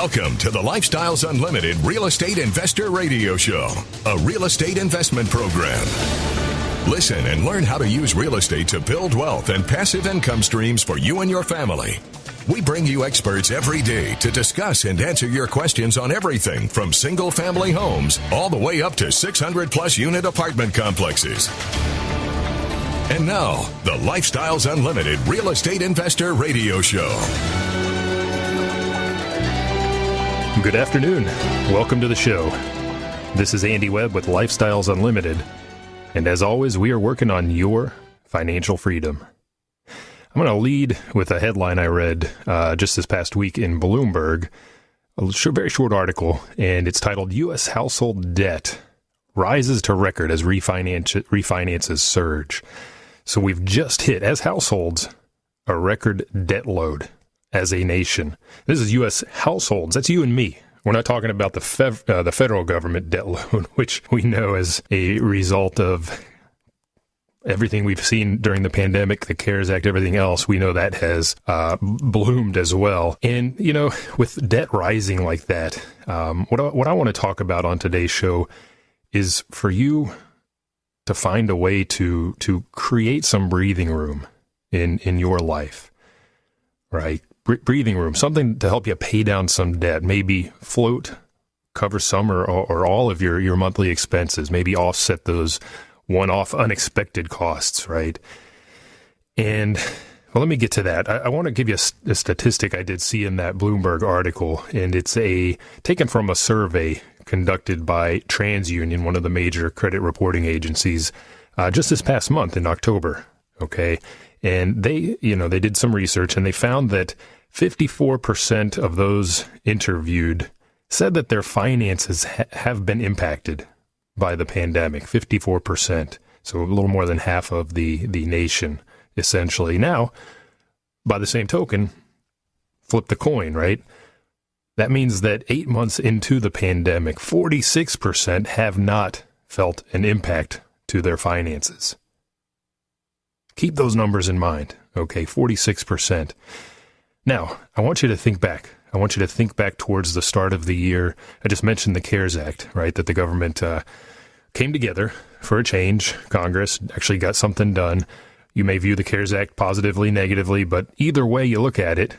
Welcome to the Lifestyles Unlimited Real Estate Investor Radio Show, a real estate investment program. Listen and learn how to use real estate to build wealth and passive income streams for you and your family. We bring you experts every day to discuss and answer your questions on everything from single-family homes all the way up to 600-plus unit apartment complexes. And now, the Lifestyles Unlimited Real Estate Investor Radio Show. Good afternoon. Welcome to the show. This is Andy Webb with Lifestyles Unlimited. And as always, we are working on your financial freedom. I'm going to lead with a headline I read just this past week in Bloomberg, a very short article, and it's titled, U.S. Household Debt Rises to Record as Refinances Surge. So we've just hit, as households, a record debt load as a nation. This is U.S. households. That's you and me. We're not talking about the federal government debt load, which we know as a result of everything we've seen during the pandemic, the CARES Act, everything else. We know that has bloomed as well. And, you know, with debt rising like that, what I want to talk about on today's show is for you to find a way to create some breathing room in your life, right? Breathing room, something to help you pay down some debt, maybe cover some or all of your monthly expenses, maybe offset those one-off unexpected costs, right? And well, let me get to that. I want to give you a statistic I did see in that Bloomberg article, and it's taken from a survey conducted by TransUnion, one of the major credit reporting agencies, just this past month in October, okay? And they did some research, and they found that 54% of those interviewed said that their finances have been impacted by the pandemic. 54%, so a little more than half of the nation, essentially. Now, by the same token, flip the coin, right? That means that 8 months into the pandemic, 46% have not felt an impact to their finances. Keep those numbers in mind, okay? 46%. Now, I want you to think back. I want you to think back towards the start of the year. I just mentioned the CARES Act, right, that the government came together for a change. Congress actually got something done. You may view the CARES Act positively, negatively, but either way you look at it,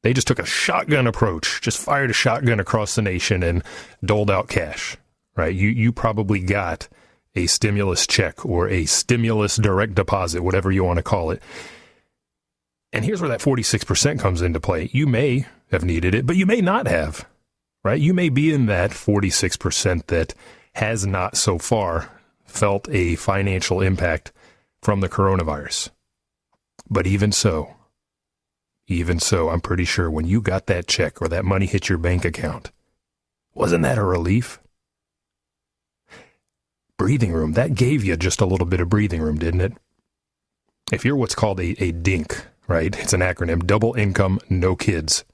they just took a shotgun approach, just fired a shotgun across the nation and doled out cash, right? You probably got a stimulus check or a stimulus direct deposit, whatever you want to call it. And here's where that 46% comes into play. You may have needed it, but you may not have, right? You may be in that 46% that has not so far felt a financial impact from the coronavirus. But even so, I'm pretty sure when you got that check or that money hit your bank account, wasn't that a relief? Breathing room, that gave you just a little bit of breathing room, didn't it? If you're what's called a DINK, right? It's an acronym, double income, no kids.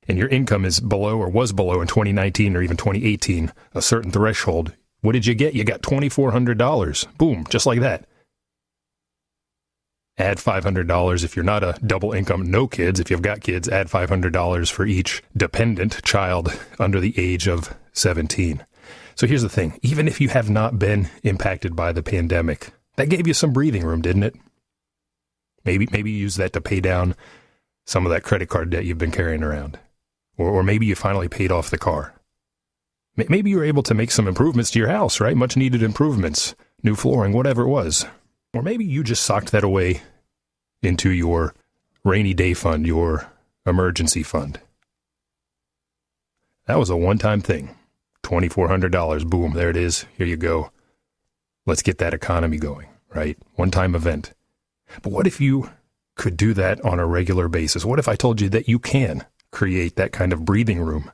And your income is below or was below in 2019 or even 2018, a certain threshold. What did you get? You got $2,400. Boom, just like that. Add $500 if you're not a double income, no kids. If you've got kids, add $500 for each dependent child under the age of 17. So here's the thing. Even if you have not been impacted by the pandemic, that gave you some breathing room, didn't it? Maybe use that to pay down some of that credit card debt you've been carrying around. Or maybe you finally paid off the car. Maybe you were able to make some improvements to your house, right? Much needed improvements, new flooring, whatever it was. Or maybe you just socked that away into your rainy day fund, your emergency fund. That was a one-time thing. $2,400, boom, there it is. Here you go. Let's get that economy going, right? One-time event. But what if you could do that on a regular basis? What if I told you that you can create that kind of breathing room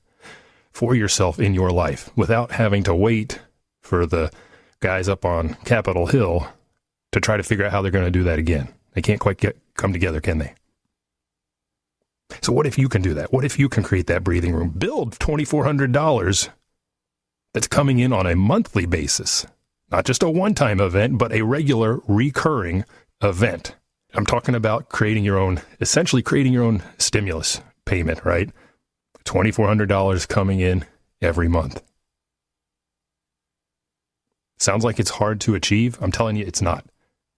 for yourself in your life without having to wait for the guys up on Capitol Hill to try to figure out how they're going to do that again? They can't quite come together, can they? So what if you can do that? What if you can create that breathing room? Build $2,400 that's coming in on a monthly basis. Not just a one-time event, but a regular, recurring event. I'm talking about essentially creating your own stimulus payment, right? $2,400 coming in every month. Sounds like it's hard to achieve. I'm telling you, it's not.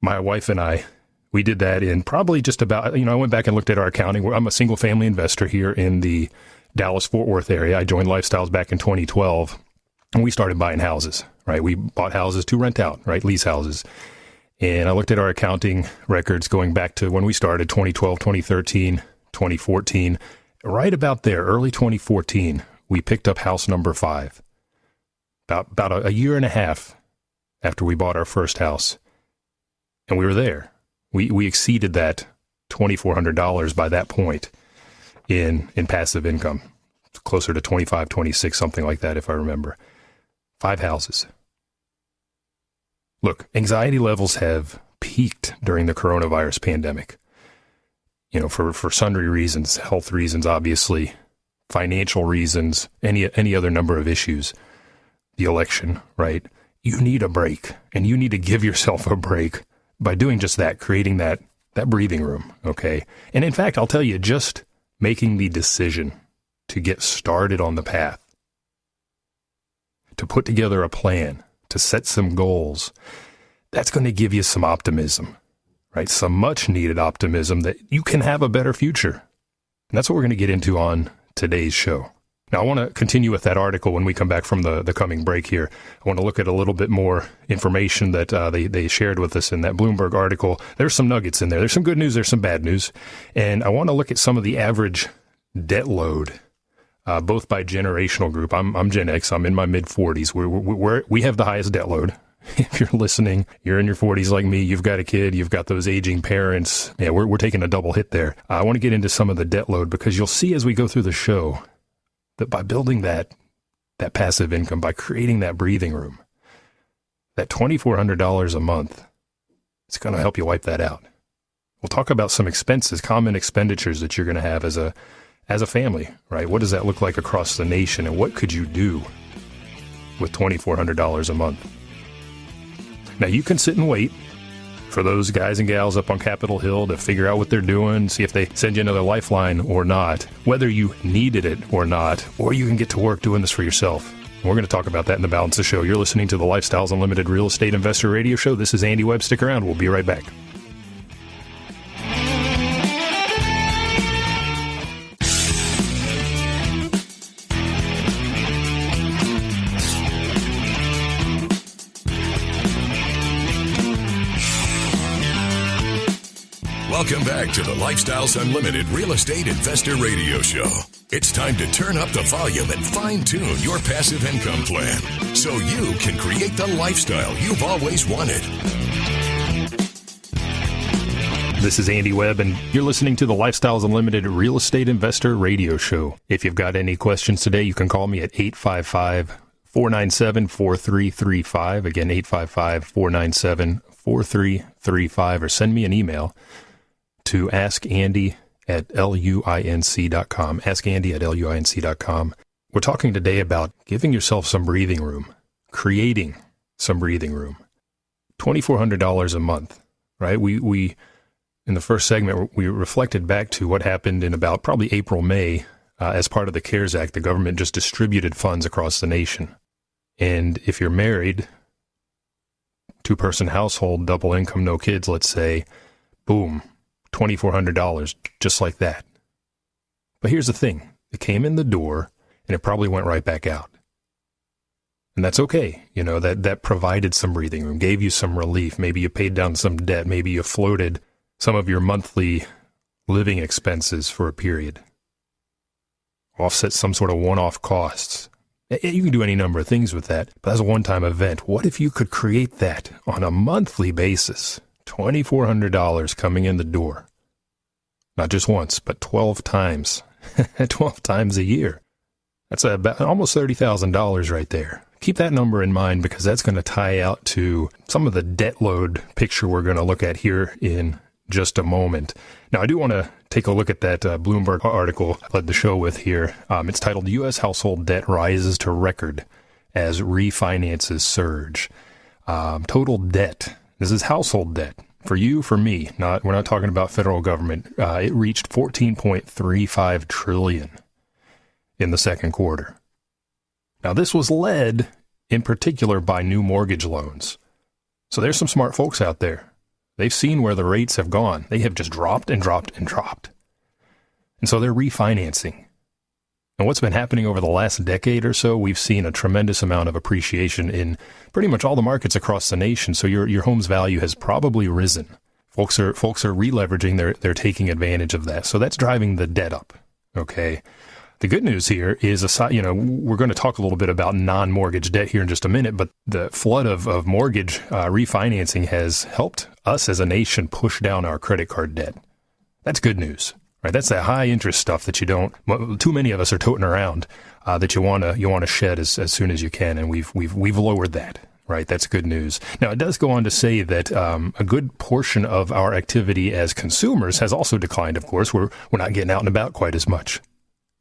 My wife and I, we did that in probably just about, I went back and looked at our accounting. I'm a single family investor here in the Dallas-Fort Worth area. I joined Lifestyles back in 2012, and we started buying houses, right? We bought houses to rent out, right? Lease houses. And I looked at our accounting records going back to when we started, 2012, 2013, 2014. Right about there, early 2014, we picked up house number 5. About a year and a half after we bought our first house. And we were there. We exceeded that $2,400 by that point in passive income. Closer to 25, 26, something like that, if I remember. 5 houses. Look, anxiety levels have peaked during the coronavirus pandemic. For sundry reasons, health reasons, obviously, financial reasons, any other number of issues. The election, right? You need a break, and you need to give yourself a break by doing just that, creating that breathing room, okay? And in fact, I'll tell you, just making the decision to get started on the path, to put together a plan, to set some goals, that's going to give you some optimism, right? Some much needed optimism that you can have a better future. And that's what we're going to get into on today's show. Now, I want to continue with that article when we come back from the coming break here. I want to look at a little bit more information that they shared with us in that Bloomberg article. There's some nuggets in there. There's some good news. There's some bad news. And I want to look at some of the average debt load, both by generational group. I'm Gen X. I'm in my mid-40s. We have the highest debt load. If you're listening, you're in your 40s like me, you've got a kid, you've got those aging parents. Yeah, we're taking a double hit there. I want to get into some of the debt load because you'll see as we go through the show that by building that passive income, by creating that breathing room, that $2,400 a month, it's going to help you wipe that out. We'll talk about some expenses, common expenditures that you're going to have as a family, right? What does that look like across the nation, and what could you do with $2,400 a month? Now, you can sit and wait for those guys and gals up on Capitol Hill to figure out what they're doing, see if they send you another lifeline or not, whether you needed it or not, or you can get to work doing this for yourself. We're going to talk about that in the balance of the show. You're listening to the Lifestyles Unlimited Real Estate Investor Radio Show. This is Andy Webb. Stick around. We'll be right back. Welcome back to the Lifestyles Unlimited Real Estate Investor Radio Show. It's time to turn up the volume and fine-tune your passive income plan so you can create the lifestyle you've always wanted. This is Andy Webb, and you're listening to the Lifestyles Unlimited Real Estate Investor Radio Show. If you've got any questions today, you can call me at 855-497-4335. Again, 855-497-4335, or send me an email to askandy@luinc.com. askandy@luinc.com. We're talking today about giving yourself some breathing room, creating some breathing room. $2,400 a month, right? We in the first segment, we reflected back to what happened in about probably April, May, as part of the CARES Act. The government just distributed funds across the nation. And if you're married, 2-person household, double income, no kids, let's say, boom, $2,400, just like that. But here's the thing. It came in the door, and it probably went right back out. And that's okay. That provided some breathing room, gave you some relief. Maybe you paid down some debt. Maybe you floated some of your monthly living expenses for a period. Offset some sort of one-off costs. You can do any number of things with that, but that's a one-time event. What if you could create that on a monthly basis? $2,400 coming in the door. Not just once, but 12 times. 12 times a year. That's about almost $30,000 right there. Keep that number in mind because that's going to tie out to some of the debt load picture we're going to look at here in just a moment. Now, I do want to take a look at that Bloomberg article I led the show with here. It's titled, U.S. Household Debt Rises to Record as Refinances Surge. Total debt. This is household debt. For you, for me. We're not talking about federal government. It reached $14.35 trillion in the second quarter. Now, this was led in particular by new mortgage loans. So there's some smart folks out there. They've seen where the rates have gone. They have just dropped and dropped and dropped. And so they're refinancing. And what's been happening over the last decade or so, we've seen a tremendous amount of appreciation in pretty much all the markets across the nation. So your home's value has probably risen. Folks are re-leveraging. They're taking advantage of that. So that's driving the debt up. Okay. The good news here is, we're going to talk a little bit about non-mortgage debt here in just a minute, but the flood of mortgage refinancing has helped us as a nation push down our credit card debt. That's good news, right? That's that high interest stuff that too many of us are toting around, that you want to shed as soon as you can, and we've lowered that. Right, that's good news. Now, it does go on to say that a good portion of our activity as consumers has also declined. Of course, we're not getting out and about quite as much.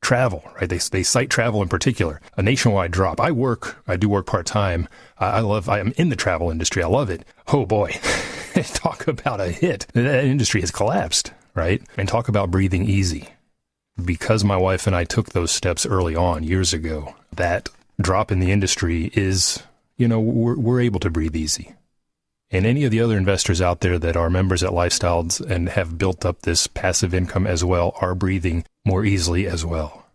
Travel, right? They cite travel in particular, a nationwide drop. I do work part-time. I am in the travel industry. I love it. Oh boy, talk about a hit. That industry has collapsed, right? And talk about breathing easy. Because my wife and I took those steps early on years ago, that drop in the industry is, we're able to breathe easy. And any of the other investors out there that are members at Lifestyles and have built up this passive income as well are breathing more easily as well.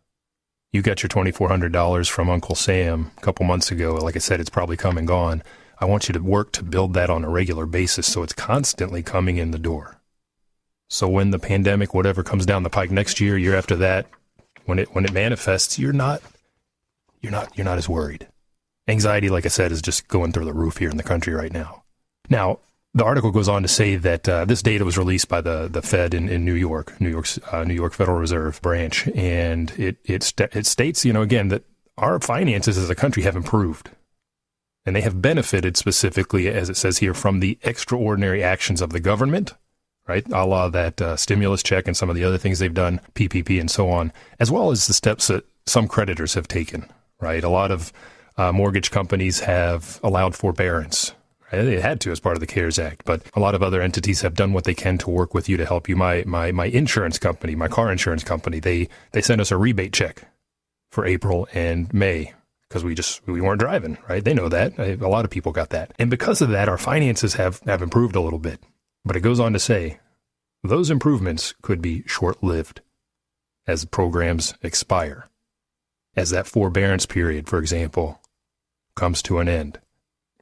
You got your $2,400 from Uncle Sam a couple months ago. Like I said, it's probably come and gone. I want you to work to build that on a regular basis so it's constantly coming in the door. So when the pandemic, whatever comes down the pike next year after that, when it manifests, you're not as worried. Anxiety, like I said, is just going through the roof here in the country right now. Now, the article goes on to say that this data was released by the Fed in New York Federal Reserve branch, and it states, again, that our finances as a country have improved, and they have benefited specifically, as it says here, from the extraordinary actions of the government, right? A la that stimulus check and some of the other things they've done, PPP and so on, as well as the steps that some creditors have taken, right? A lot of mortgage companies have allowed forbearance. They had to as part of the CARES Act, but a lot of other entities have done what they can to work with you to help you. My insurance company, my car insurance company, they sent us a rebate check for April and May because we weren't driving, right? They know that. A lot of people got that. And because of that, our finances have improved a little bit. But it goes on to say those improvements could be short-lived as programs expire, as that forbearance period, for example, comes to an end.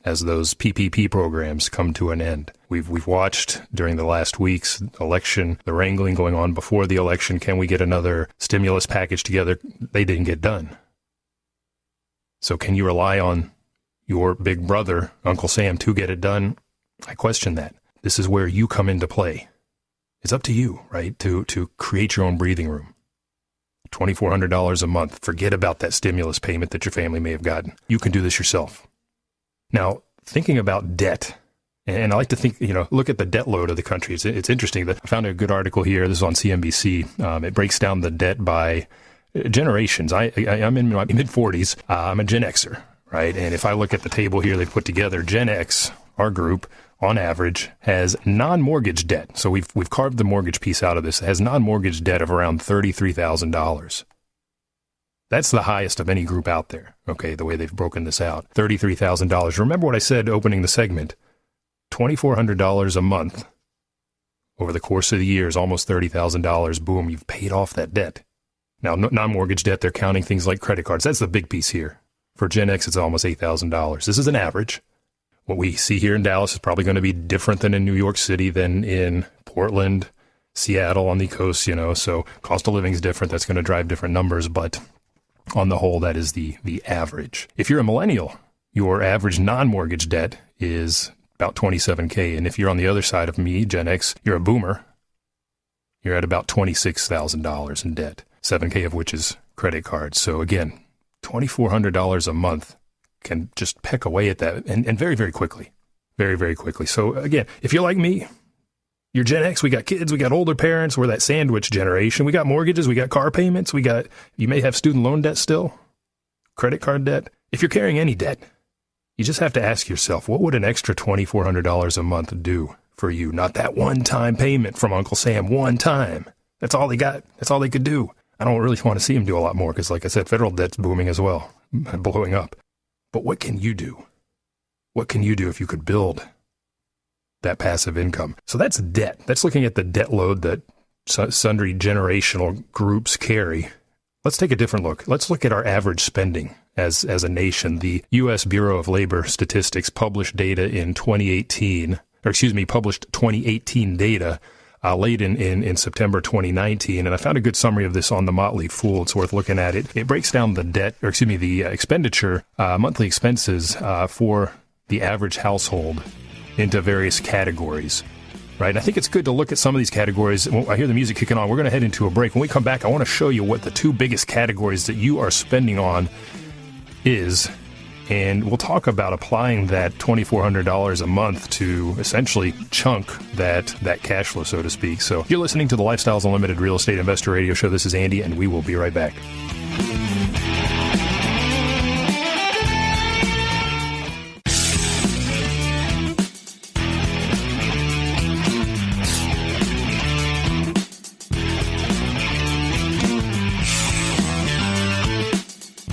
As those PPP programs come to an end. We've watched during the last week's election, the wrangling going on before the election. Can we get another stimulus package together? They didn't get done. So can you rely on your big brother, Uncle Sam, to get it done? I question that. This is where you come into play. It's up to you, right, to create your own breathing room. $2,400 a month. Forget about that stimulus payment that your family may have gotten. You can do this yourself. Now, thinking about debt, and I like to think, look at the debt load of the country. It's interesting that I found a good article here. This is on CNBC. It breaks down the debt by generations. I'm in my mid-40s. I'm a Gen Xer, right? And if I look at the table here they put together, Gen X, our group, on average, has non-mortgage debt. So we've carved the mortgage piece out of this. It has non-mortgage debt of around $33,000. That's the highest of any group out there, okay, the way they've broken this out. $33,000. Remember what I said opening the segment. $2,400 a month over the course of the year is almost $30,000. Boom, you've paid off that debt. Now, non-mortgage debt, they're counting things like credit cards. That's the big piece here. For Gen X, it's almost $8,000. This is an average. What we see here in Dallas is probably going to be different than in New York City, than in Portland, Seattle on the coast, so cost of living is different. That's going to drive different numbers, but on the whole, that is the average. If you're a millennial, your average non-mortgage debt is about $27K. And if you're on the other side of me, Gen X, you're a boomer, you're at about $26,000 in debt, $7K of which is credit cards. So again, $2,400 a month can just peck away at that and very, very quickly. Very, very quickly. So again, if you're like me, you're Gen X, we got kids, we got older parents, we're that sandwich generation. We got mortgages, we got car payments, you may have student loan debt still, credit card debt. If you're carrying any debt, you just have to ask yourself, what would an extra $2,400 a month do for you? Not that one-time payment from Uncle Sam, one time. That's all they got. That's all they could do. I don't really want to see them do a lot more because, like I said, federal debt's booming as well, blowing up. But what can you do? What can you do if you could build that passive income? So that's debt. That's looking at the debt load that sundry generational groups carry. Let's take a different look. Let's look at our average spending as a nation. The U.S. Bureau of Labor Statistics published data in 2018, published 2018 data late in September 2019, and I found a good summary of this on the Motley Fool. It's worth looking at it. It breaks down the expenditure, monthly expenses for the average household into various categories. Right. And I think it's good to look at some of these categories. I hear the music kicking on. We're going to head into a break. When we come back, I want to show you what the two biggest categories that you are spending on is. And we'll talk about applying that $2,400 a month to essentially chunk that cash flow, so to speak. So you're listening to the Lifestyles Unlimited Real Estate Investor Radio Show. This is Andy, and we will be right back.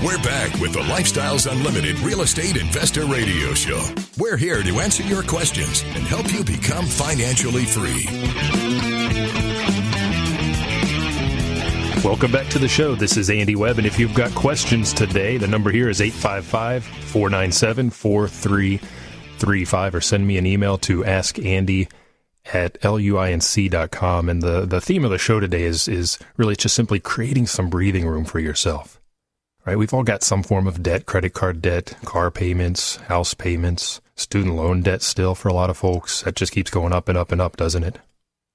We're back with the Lifestyles Unlimited Real Estate Investor Radio Show. We're here to answer your questions and help you become financially free. Welcome back to the show. This is Andy Webb, and if you've got questions today, the number here is 855-497-4335, or send me an email to askandy@luinc.com. And the theme of the show today is really just simply creating some breathing room for yourself. Right? We've all got some form of debt: credit card debt, car payments, house payments, student loan debt still for a lot of folks. That just keeps going up and up and up, doesn't it?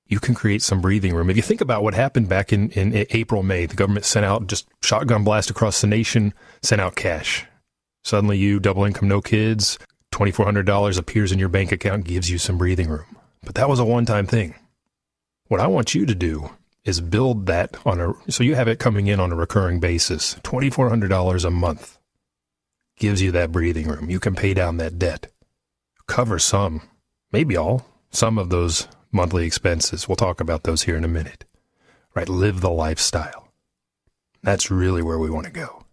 You can create some breathing room. If you think about what happened back in April, May, the government sent out, just shotgun blast across the nation, sent out cash. Suddenly you, double income, no kids, $2,400 appears in your bank account, gives you some breathing room. But that was a one-time thing. What I want you to do is build that so you have it coming in on a recurring basis. $2,400 a month gives you that breathing room. You can pay down that debt, cover some, maybe all, some of those monthly expenses. We'll talk about those here in a minute. Right? Live the lifestyle. That's really where we want to go.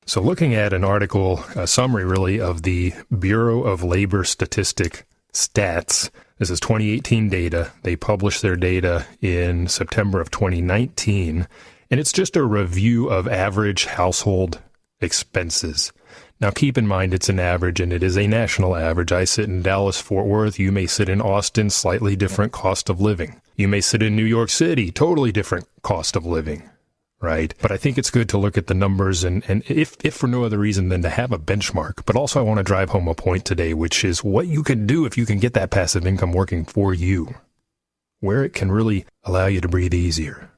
So looking at an article, a summary really of the Bureau of Labor Statistic stats. This is 2018 data. They published their data in September of 2019, and it's just a review of average household expenses. Now, keep in mind it's an average, and it is a national average. I sit in Dallas-Fort Worth. You may sit in Austin, slightly different cost of living. You may sit in New York City, totally different cost of living. Right. But I think it's good to look at the numbers and if for no other reason than to have a benchmark. But also I want to drive home a point today, which is what you can do if you can get that passive income working for you, where it can really allow you to breathe easier.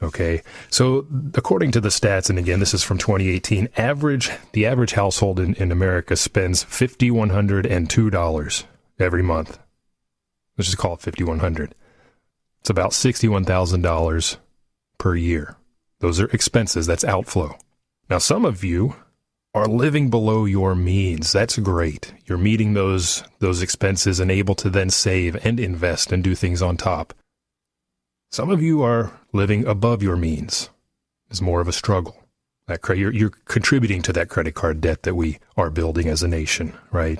Okay. So according to the stats, and again, this is from 2018, the average household in America spends $5,102 every month. Let's just call it $5,100. It's about $61,000 per year. Those are expenses. That's outflow. Now, some of you are living below your means. That's great. You're meeting those expenses and able to then save and invest and do things on top. Some of you are living above your means. It's more of a struggle. You're contributing to that credit card debt that we are building as a nation, right?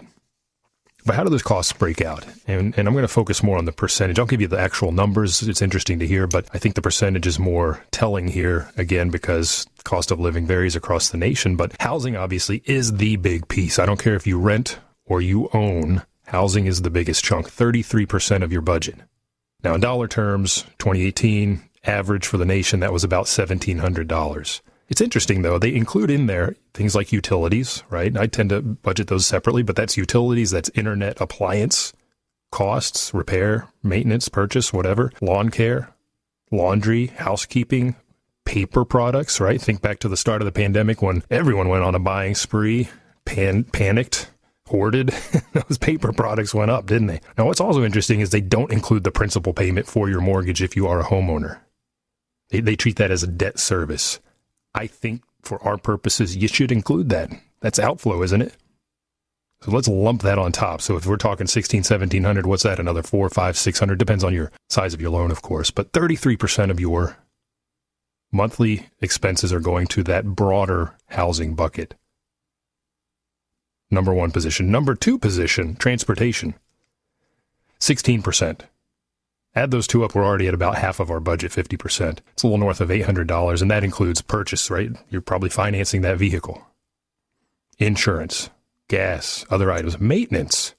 But how do those costs break out? And I'm going to focus more on the percentage. I'll give you the actual numbers. It's interesting to hear, but I think the percentage is more telling here, again, because cost of living varies across the nation. But housing, obviously, is the big piece. I don't care if you rent or you own, housing is the biggest chunk, 33% of your budget. Now, in dollar terms, 2018, average for the nation, that was about $1,700. It's interesting, though. They include in there things like utilities, right? I tend to budget those separately, but that's utilities, that's internet, appliance costs, repair, maintenance, purchase, whatever, lawn care, laundry, housekeeping, paper products, right? Think back to the start of the pandemic when everyone went on a buying spree, panicked, hoarded. Those paper products went up, didn't they? Now, what's also interesting is they don't include the principal payment for your mortgage if you are a homeowner. They treat that as a debt service. I think for our purposes, you should include that. That's outflow, isn't it? So let's lump that on top. So if we're talking $1,700, what's that? Another $400, $500, $600, depends on your size of your loan, of course. But 33% of your monthly expenses are going to that broader housing bucket. Number one position. Number two position, transportation, 16%. Add those two up, we're already at about half of our budget, 50%. It's a little north of $800, and that includes purchase, right? You're probably financing that vehicle. Insurance, gas, other items. Maintenance,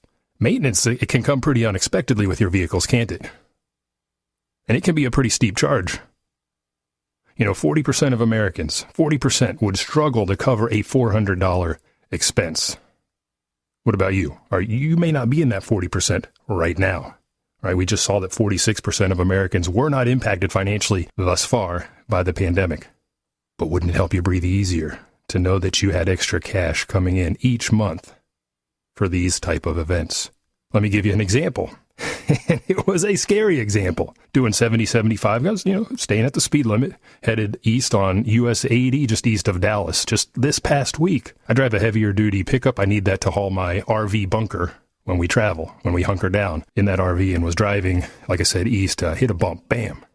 it can come pretty unexpectedly with your vehicles, can't it? And it can be a pretty steep charge. 40% of Americans, 40% would struggle to cover a $400 expense. What about you? You may not be in that 40% right now. Right? We just saw that 46% of Americans were not impacted financially thus far by the pandemic. But wouldn't it help you breathe easier to know that you had extra cash coming in each month for these type of events? Let me give you an example. It was a scary example. Doing 70, 75, staying at the speed limit, headed east on US 80, just east of Dallas. Just this past week, I drive a heavier duty pickup. I need that to haul my RV bunker when we travel, when we hunker down in that RV, and was driving, like I said, east, hit a bump, bam.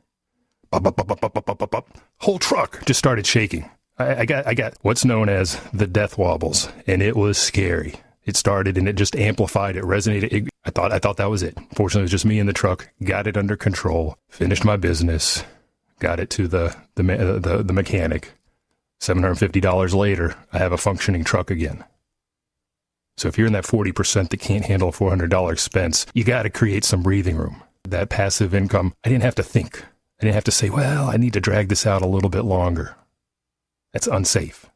Bop, bop, bop, bop, bop, bop, bop, bop. Whole truck just started shaking. I got what's known as the death wobbles, and it was scary. It started and it just amplified. It resonated. I thought that was it. Fortunately, it was just me in the truck. Got it under control. Finished my business. Got it to the mechanic. $750 later, I have a functioning truck again. So if you're in that 40% that can't handle a $400 expense, you got to create some breathing room. That passive income, I didn't have to think. I didn't have to say, well, I need to drag this out a little bit longer. That's unsafe.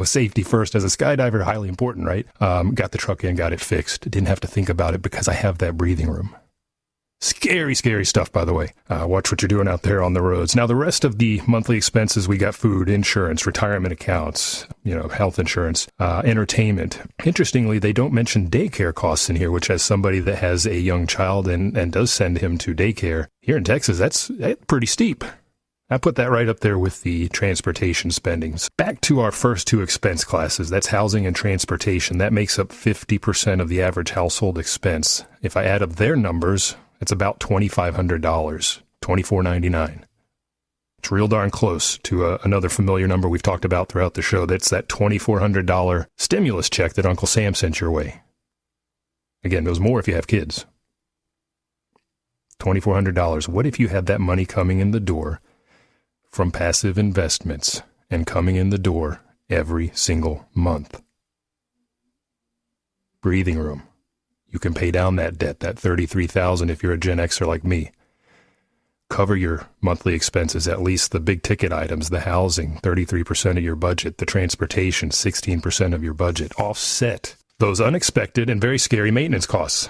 Safety first. As a skydiver, highly important, right? Got the truck in, got it fixed. Didn't have to think about it because I have that breathing room. Scary, scary stuff, by the way. Watch what you're doing out there on the roads. Now, the rest of the monthly expenses, we got food, insurance, retirement accounts, health insurance, entertainment. Interestingly, they don't mention daycare costs in here, which as somebody that has a young child and does send him to daycare, here in Texas, that's pretty steep. I put that right up there with the transportation spendings. Back to our first two expense classes, that's housing and transportation. That makes up 50% of the average household expense. If I add up their numbers, it's about $2,500, $2,499. It's real darn close to another familiar number we've talked about throughout the show. That's that $2,400 stimulus check that Uncle Sam sent your way. Again, there's more if you have kids. $2,400. What if you had that money coming in the door from passive investments and coming in the door every single month? Breathing room. You can pay down that debt, that $33,000 if you're a Gen Xer like me. Cover your monthly expenses, at least the big ticket items, the housing, 33% of your budget, the transportation, 16% of your budget. Offset those unexpected and very scary maintenance costs.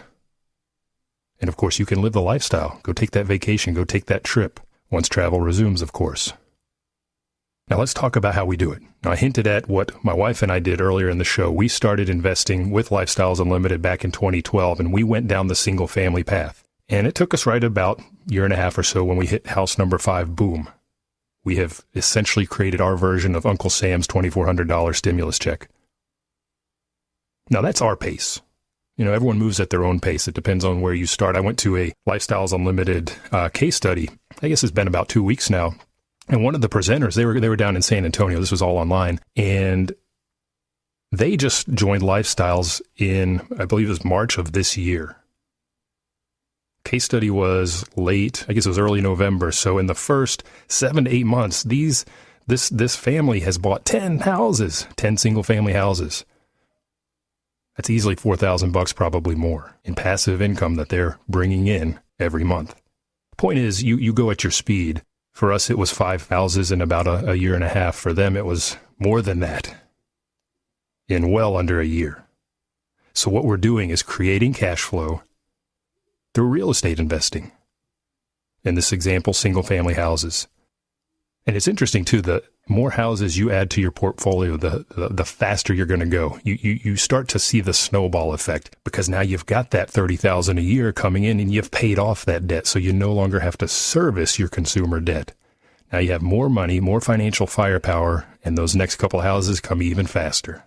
And of course, you can live the lifestyle. Go take that vacation, go take that trip, once travel resumes, of course. Now let's talk about how we do it. Now, I hinted at what my wife and I did earlier in the show. We started investing with Lifestyles Unlimited back in 2012, and we went down the single family path. And it took us right about a year and a half or so when we hit house number 5, boom. We have essentially created our version of Uncle Sam's $2,400 stimulus check. Now that's our pace. Everyone moves at their own pace. It depends on where you start. I went to a Lifestyles Unlimited case study. I guess it's been about 2 weeks now. And one of the presenters, they were down in San Antonio. This was all online. And they just joined Lifestyles in, I believe it was March of this year. Case study was late, I guess it was early November. So in the first 7 to 8 months, this family has bought 10 houses, 10 single family houses. That's easily $4,000, probably more, in passive income that they're bringing in every month. Point is, you go at your speed. For us, it was 5 houses in about a year and a half. For them, it was more than that in well under a year. So what we're doing is creating cash flow through real estate investing. In this example, single family houses. And it's interesting, too, the more houses you add to your portfolio, the faster you're going to go. You start to see the snowball effect because now you've got that $30,000 a year coming in and you've paid off that debt. So you no longer have to service your consumer debt. Now you have more money, more financial firepower, and those next couple of houses come even faster.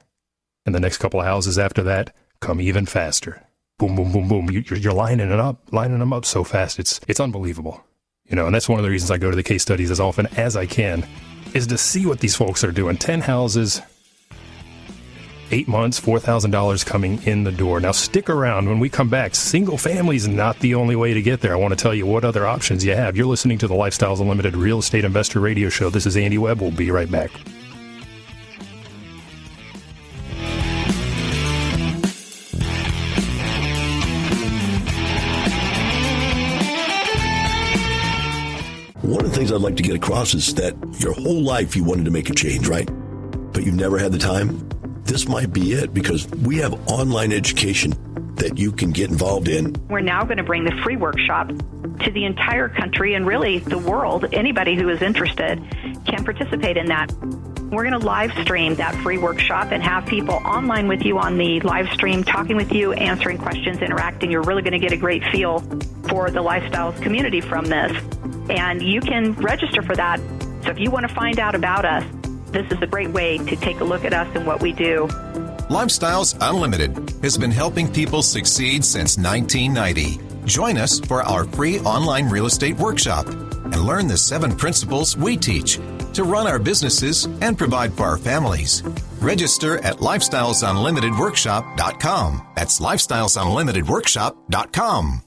And the next couple of houses after that come even faster. Boom, boom, boom, boom. You're lining them up so fast. It's unbelievable. And that's one of the reasons I go to the case studies as often as I can, is to see what these folks are doing. 10 houses, 8 months, $4,000 coming in the door. Now stick around. When we come back, single family is not the only way to get there. I want to tell you what other options you have. You're listening to the Lifestyles Unlimited Real Estate Investor Radio Show. This is Andy Webb. We'll be right back. One of the things I'd like to get across is that your whole life you wanted to make a change, right? But you've never had the time. This might be it, because we have online education that you can get involved in. We're now going to bring the free workshop to the entire country and really the world. Anybody who is interested can participate in that. We're going to live stream that free workshop and have people online with you on the live stream, talking with you, answering questions, interacting. You're really going to get a great feel for the Lifestyles community from this. And you can register for that. So if you want to find out about us, this is a great way to take a look at us and what we do. Lifestyles Unlimited has been helping people succeed since 1990. Join us for our free online real estate workshop and learn the 7 principles we teach to run our businesses and provide for our families. Register at lifestylesunlimitedworkshop.com. That's lifestylesunlimitedworkshop.com.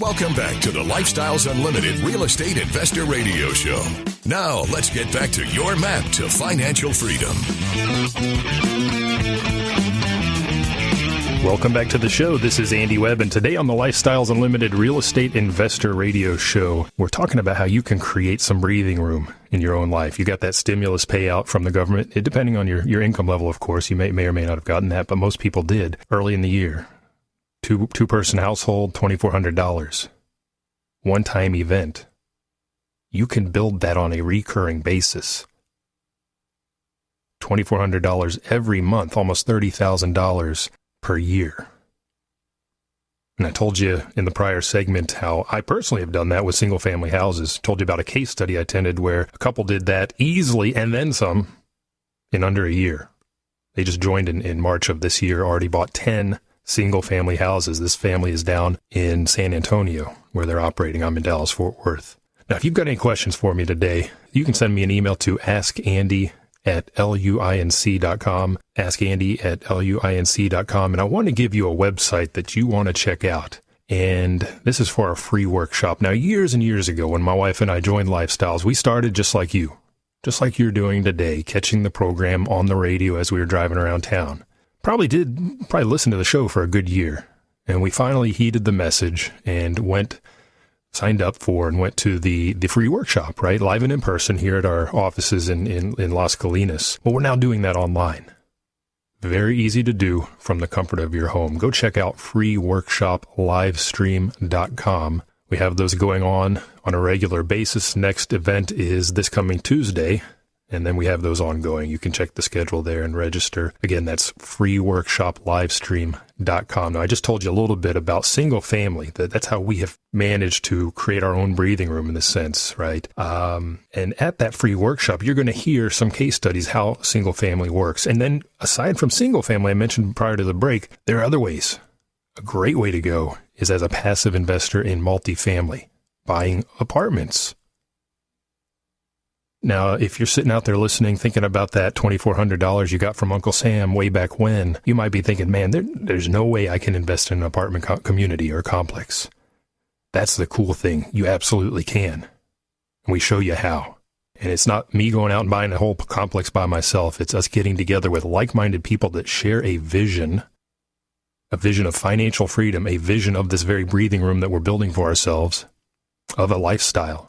Welcome back to the Lifestyles Unlimited Real Estate Investor Radio Show. Now, let's get back to your map to financial freedom. Welcome back to the show. This is Andy Webb, and today on the Lifestyles Unlimited Real Estate Investor Radio Show, we're talking about how you can create some breathing room in your own life. You got that stimulus payout from the government, depending on your income level, of course. You may or may not have gotten that, but most people did early in the year. Two-person household, $2,400. One-time event. You can build that on a recurring basis. $2,400 every month, almost $30,000 per year. And I told you in the prior segment how I personally have done that with single-family houses. Told you about a case study I attended where a couple did that easily and then some in under a year. They just joined in March of this year, already bought 10 single-family houses. This family is down in San Antonio, where they're operating. I'm in Dallas-Fort Worth. Now, if you've got any questions for me today, you can send me an email to askandy@luinc.com, askandy@luinc.com, and I want to give you a website that you want to check out. And this is for a free workshop. Now, years and years ago, when my wife and I joined Lifestyles, we started just like you, just like you're doing today, catching the program on the radio as we were driving around town. Probably listened to the show for a good year. And we finally heeded the message and signed up for and went to the free workshop, right? Live and in person here at our offices in Las Colinas. Well, we're now doing that online. Very easy to do from the comfort of your home. Go check out freeworkshoplivestream.com. We have those going on a regular basis. Next event is this coming Tuesday. And then we have those ongoing. You can check the schedule there and register. Again, that's freeworkshoplivestream.com. Now, I just told you a little bit about single family. That's how we have managed to create our own breathing room in a sense, right? And at that free workshop, you're going to hear some case studies how single family works. And then aside from single family, I mentioned prior to the break, there are other ways. A great way to go is as a passive investor in multifamily, buying apartments. Now, if you're sitting out there listening, thinking about that $2,400 you got from Uncle Sam way back when, you might be thinking, man, there's no way I can invest in an apartment community or complex. That's the cool thing. You absolutely can. And we show you how. And it's not me going out and buying a whole complex by myself. It's us getting together with like-minded people that share a vision of financial freedom, a vision of this very breathing room that we're building for ourselves, of a lifestyle.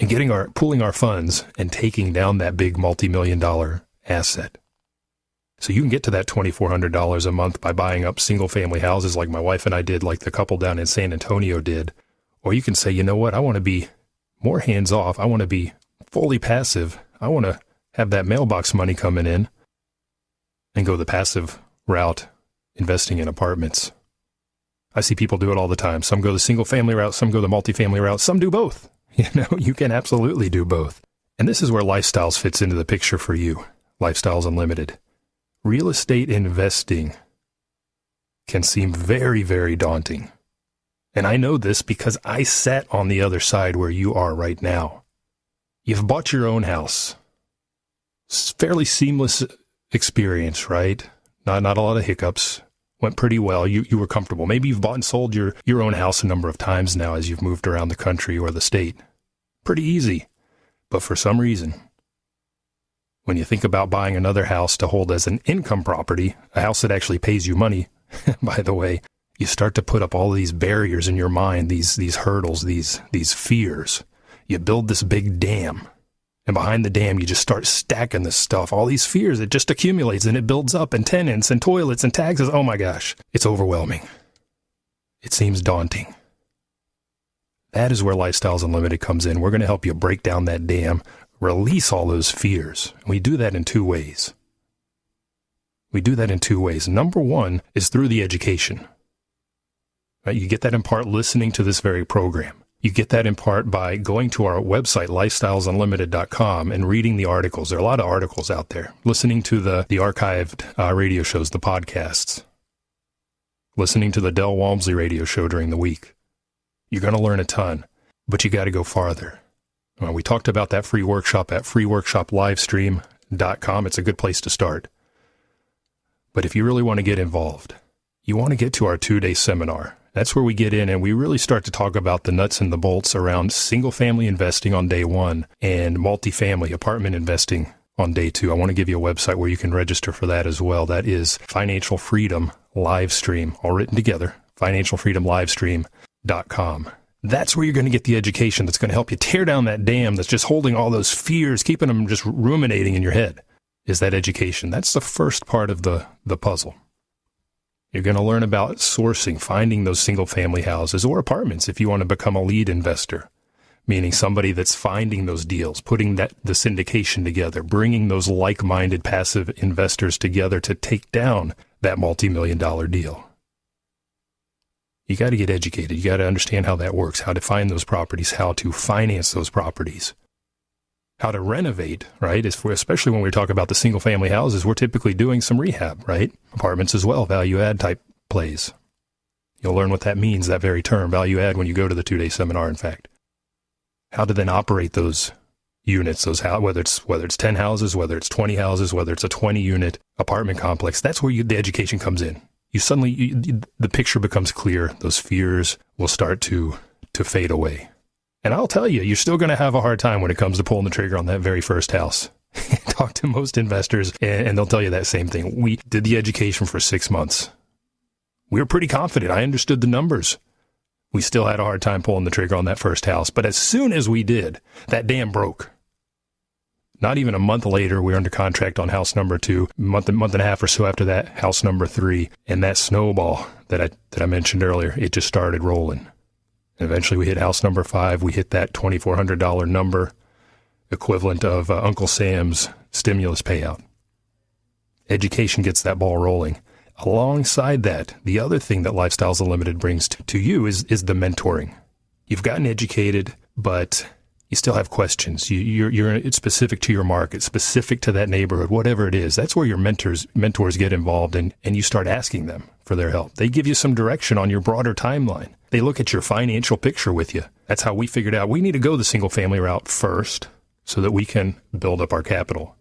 And pooling our funds and taking down that big multi-million-dollar asset. So you can get to that $2,400 a month by buying up single-family houses like my wife and I did, like the couple down in San Antonio did. Or you can say, you know what, I want to be more hands-off. I want to be fully passive. I want to have that mailbox money coming in and go the passive route, investing in apartments. I see people do it all the time. Some go the single-family route, some go the multifamily route, some do both. You can absolutely do both. And this is where Lifestyles fits into the picture for you. Lifestyles Unlimited. Real estate investing can seem very, very daunting. And I know this because I sat on the other side where you are right now. You've bought your own house. It's fairly seamless experience, right? Not a lot of hiccups. Went pretty well. You were comfortable. Maybe you've bought and sold your own house a number of times now as you've moved around the country or the state. Pretty easy. But for some reason, when you think about buying another house to hold as an income property, a house that actually pays you money, by the way, you start to put up all these barriers in your mind, these hurdles, these fears. You build this big dam, and behind the dam, you just start stacking this stuff. All these fears, it just accumulates, and it builds up, and tenants, and toilets, and taxes. Oh my gosh, it's overwhelming. It seems daunting. That is where Lifestyles Unlimited comes in. We're going to help you break down that dam, release all those fears. And we do that in two ways. Number one is through the education. Right? You get that in part listening to this very program. You get that in part by going to our website, lifestylesunlimited.com, and reading the articles. There are a lot of articles out there. Listening to the archived radio shows, the podcasts. Listening to the Del Walmsley radio show during the week. You're going to learn a ton, but you got to go farther. We talked about that free workshop at freeworkshoplivestream.com. It's a good place to start. But if you really want to get involved, you want to get to our 2-day seminar. That's where we get in and we really start to talk about the nuts and the bolts around single-family investing on day one and multifamily apartment investing on day two. I want to give you a website where you can register for that as well. That is Financial Freedom Livestream, all written together, financialfreedomlivestream.com. That's where you're going to get the education that's going to help you tear down that dam that's just holding all those fears, keeping them just ruminating in your head, is that education. That's the first part of the puzzle. You're going to learn about sourcing, finding those single-family houses or apartments if you want to become a lead investor, meaning somebody that's finding those deals, putting the syndication together, bringing those like-minded passive investors together to take down that multi-million-dollar deal. You got to get educated. You got to understand how that works, how to find those properties, how to finance those properties, how to renovate, right? Especially when we talk about the single-family houses, we're typically doing some rehab, right? Apartments as well, value-add type plays. You'll learn what that means, that very term, value-add, when you go to the 2-day seminar, in fact. How to then operate those units, whether it's 10 houses, whether it's 20 houses, whether it's a 20-unit apartment complex. That's where the education comes in. The picture becomes clear. Those fears will start to fade away. And I'll tell you, you're still going to have a hard time when it comes to pulling the trigger on that very first house. Talk to most investors, and they'll tell you that same thing. We did the education for 6 months. We were pretty confident. I understood the numbers. We still had a hard time pulling the trigger on that first house. But as soon as we did, that dam broke. Not even a month later, we were under contract on house number 2. Month and a half or so after that, house number 3. And that snowball that I mentioned earlier, it just started rolling. And eventually we hit house number 5. We hit that $2,400 number, equivalent of Uncle Sam's stimulus payout. Education gets that ball rolling. Alongside that, the other thing that Lifestyles Unlimited brings to you is the mentoring. You've gotten educated, but you still have questions. It's specific to your market, specific to that neighborhood, whatever it is. That's where your mentors get involved, and you start asking them for their help. They give you some direction on your broader timeline. They look at your financial picture with you. That's how we figured out we need to go the single-family route first so that we can build up our capital,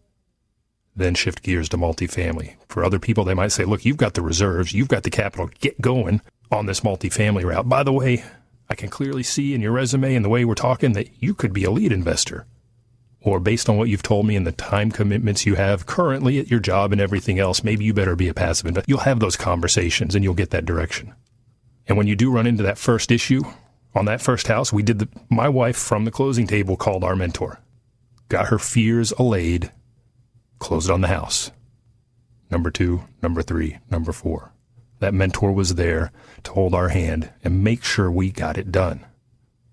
then shift gears to multifamily. For other people, they might say, look, you've got the reserves, you've got the capital, get going on this multifamily route. By the way, I can clearly see in your resume and the way we're talking that you could be a lead investor. Or based on what you've told me and the time commitments you have currently at your job and everything else, maybe you better be a passive investor. You'll have those conversations and you'll get that direction. And when you do run into that first issue on that first house, my wife from the closing table called our mentor, got her fears allayed, closed on the house. Number 2, number 3, number 4. That mentor was there to hold our hand and make sure we got it done.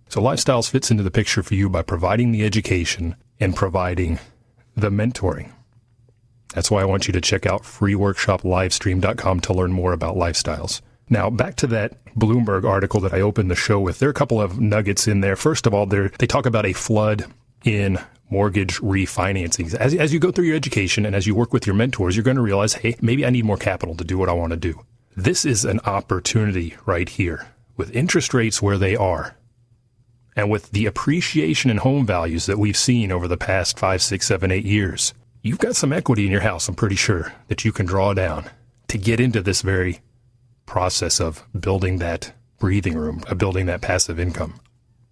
So Lifestyles fits into the picture for you by providing the education and providing the mentoring. That's why I want you to check out freeworkshoplivestream.com to learn more about Lifestyles. Now, back to that Bloomberg article that I opened the show with. There are a couple of nuggets in there. First of all, they talk about a flood in mortgage refinancings. As you go through your education and as you work with your mentors, you're going to realize, hey, maybe I need more capital to do what I want to do. This is an opportunity right here with interest rates where they are. And with the appreciation in home values that we've seen over the past 5, 6, 7, 8 years, you've got some equity in your house, I'm pretty sure, that you can draw down to get into this very process of building that breathing room, of building that passive income.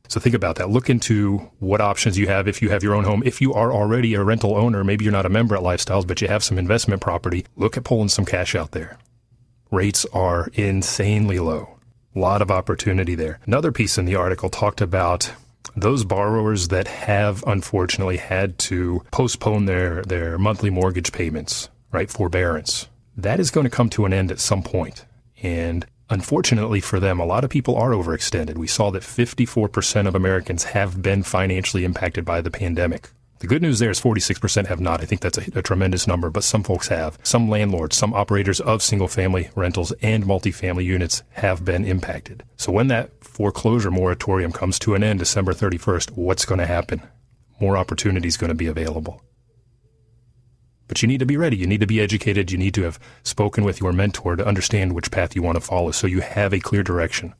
So think about that. Look into what options you have if you have your own home. If you are already a rental owner, maybe you're not a member at Lifestyles, but you have some investment property, look at pulling some cash out there. Rates are insanely low. A lot of opportunity there. Another piece in the article talked about those borrowers that have unfortunately had to postpone their monthly mortgage payments, right? Forbearance. That is going to come to an end at some point. And unfortunately for them, a lot of people are overextended. We saw that 54% of Americans have been financially impacted by the pandemic. The good news there is 46% have not. I think that's a tremendous number, but some folks have. Some landlords, some operators of single-family rentals and multifamily units have been impacted. So when that foreclosure moratorium comes to an end December 31st, what's going to happen? More opportunity is going to be available. But you need to be ready. You need to be educated. You need to have spoken with your mentor to understand which path you want to follow so you have a clear direction.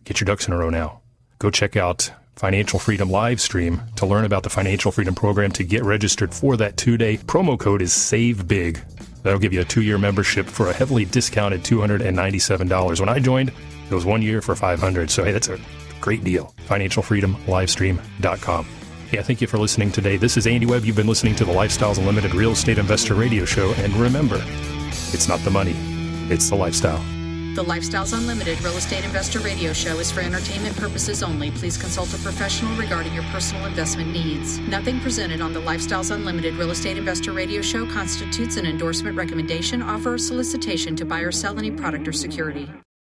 Get your ducks in a row now. Go check out Financial Freedom live stream to learn about the Financial Freedom Program, to get registered for that 2-day. Promo code is SAVEBIG. That'll give you a 2-year membership for a heavily discounted $297. When I joined, it was 1 year for $500. So, hey, that's a great deal. FinancialFreedomLivestream.com. Yeah, thank you for listening today. This is Andy Webb. You've been listening to the Lifestyles Unlimited Real Estate Investor Radio Show. And remember, it's not the money, it's the lifestyle. The Lifestyles Unlimited Real Estate Investor Radio Show is for entertainment purposes only. Please consult a professional regarding your personal investment needs. Nothing presented on the Lifestyles Unlimited Real Estate Investor Radio Show constitutes an endorsement, recommendation, offer, or solicitation to buy or sell any product or security.